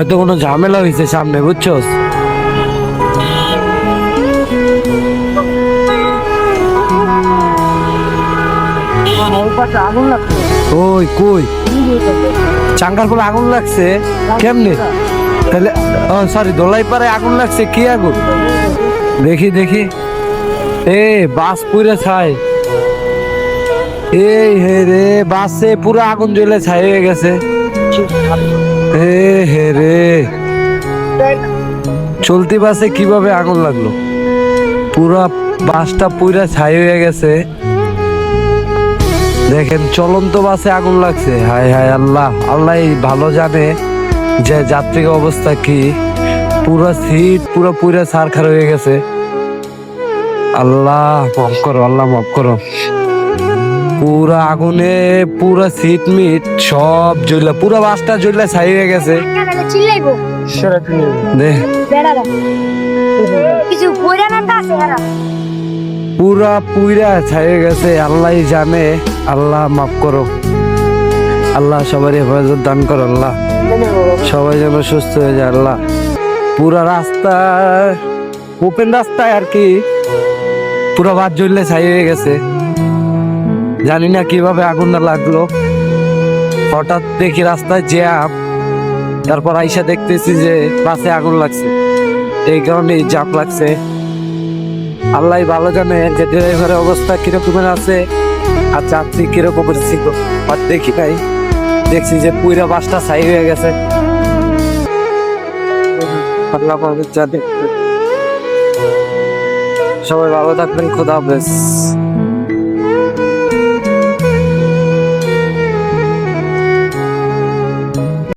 হয়তো কোনো ঝামেলা হয়েছে সামনে, বুঝছস? আগুন লাগছে। ওই কই চাঙ্গার পরে আগুন লাগছে কেমনে? তাহলে সরি, দোলাই পারে আগুন লাগছে, কি আগুন? দেখি দেখি। এ বাস পুরে ছাই। এই হে রে, বাসে পুরো আগুন জ্বলে ছাই হয়ে গেছে। এ হে রে, চলতি বাসে কিভাবে আগুন লাগলো? পুরা বাসটা পুরা ছাই হয়ে গেছে। দেখেন, চলন্ত বাসে আগুন লাগছে। হায় হায় আল্লাহ, আল্লাহ ভালো জানে যে যাত্রীর অবস্থা কি। পুরো সিট পুরো পুরা ছারখার হয়ে গেছে। আল্লাহ মাফ করো, আল্লাহ মাফ করো। পুরা আগুনে পুরা সিট মিট সব জ্বলে, পুরো বাসটা জ্বলে ছাই হয়ে গেছে। চিল্লাইবো দেখ, বেড়ারা কিছু বইরা না আছে এরা। পুরা পুরা ছাই হয়ে গেছে। আল্লাহ জানে, আল্লাহ মাফ করো। আল্লাহ সবার হেফাজত দান করো। আল্লাহ সবাই যেন সুস্থ হয়ে যায়। আল্লাহ পুরা রাস্তা, ওপেন রাস্তায় আর কি, পুরো বাস জ্বললে ছাই হয়ে গেছে। জানি না কিভাবে আগুনটা লাগলো। হঠাৎ দেখি রাস্তায় জ্যাম, তারপর আইসা দেখতেছি যে বাসে আগুন লাগছে, এই কারণে জ্যাম লাগছে। আল্লাহ ভালো জানে যে ড্রাইভারের অবস্থা কিরকমের আছে আর যাত্রী কিরকমের ছিল। আর দেখি নাই, দেখছি যে পুরা বাসটা ছাই হয়ে গেছে। আল্লাহ জানে। সবাই ভালো থাকবেন, খোদা হাফেজ।